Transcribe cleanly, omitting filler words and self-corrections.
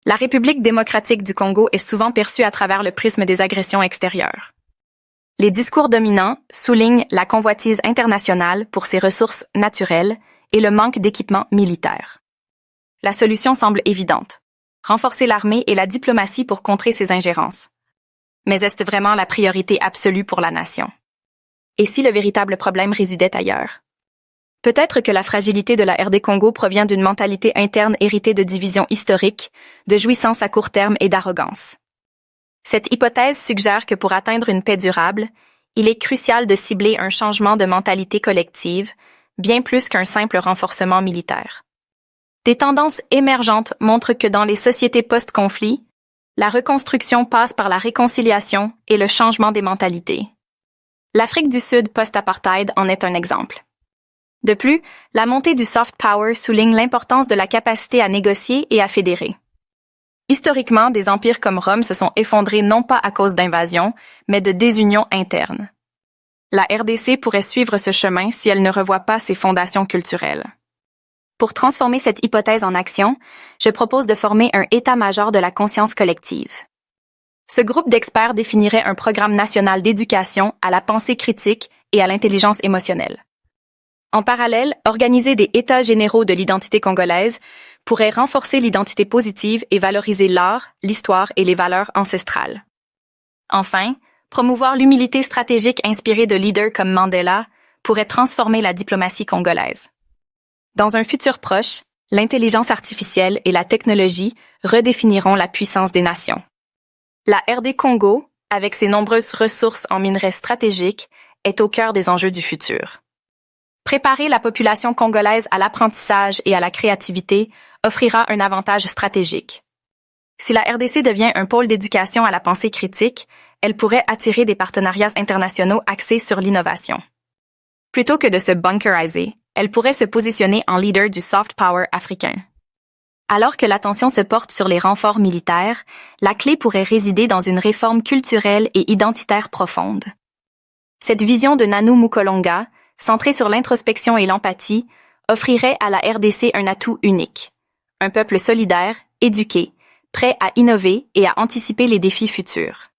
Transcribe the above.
La République démocratique du Congo est souvent perçue à travers le prisme des agressions extérieures. Les discours dominants soulignent la convoitise internationale pour ses ressources naturelles et le manque d'équipements militaires. La solution semble évidente: renforcer l'armée et la diplomatie pour contrer ces ingérences. Mais est-ce vraiment la priorité absolue pour la nation? Et si le véritable problème résidait ailleurs? Peut-être que la fragilité de la RD Congo provient d'une mentalité interne héritée de divisions historiques, de jouissances à court terme et d'arrogance. Cette hypothèse suggère que pour atteindre une paix durable, il est crucial de cibler un changement de mentalité collective, bien plus qu'un simple renforcement militaire. Des tendances émergentes montrent que dans les sociétés post-conflit, la reconstruction passe par la réconciliation et le changement des mentalités. L'Afrique du Sud post-apartheid en est un exemple. De plus, la montée du soft power souligne l'importance de la capacité à négocier et à fédérer. Historiquement, des empires comme Rome se sont effondrés non pas à cause d'invasions, mais de désunions internes. La RDC pourrait suivre ce chemin si elle ne revoit pas ses fondations culturelles. Pour transformer cette hypothèse en action, je propose de former un état-major de la conscience collective. Ce groupe d'experts définirait un programme national d'éducation à la pensée critique et à l'intelligence émotionnelle. En parallèle, organiser des états généraux de l'identité congolaise pourrait renforcer l'identité positive et valoriser l'art, l'histoire et les valeurs ancestrales. Enfin, promouvoir l'humilité stratégique inspirée de leaders comme Mandela pourrait transformer la diplomatie congolaise. Dans un futur proche, l'intelligence artificielle et la technologie redéfiniront la puissance des nations. La RD Congo, avec ses nombreuses ressources en minerais stratégiques, est au cœur des enjeux du futur. Préparer la population congolaise à l'apprentissage et à la créativité offrira un avantage stratégique. Si la RDC devient un pôle d'éducation à la pensée critique, elle pourrait attirer des partenariats internationaux axés sur l'innovation. Plutôt que de se bunkeriser, elle pourrait se positionner en leader du soft power africain. Alors que l'attention se porte sur les renforts militaires, la clé pourrait résider dans une réforme culturelle et identitaire profonde. Cette vision de Nanou Mukolonga, centrée sur l'introspection et l'empathie, offrirait à la RDC un atout unique. Un peuple solidaire, éduqué, prêt à innover et à anticiper les défis futurs.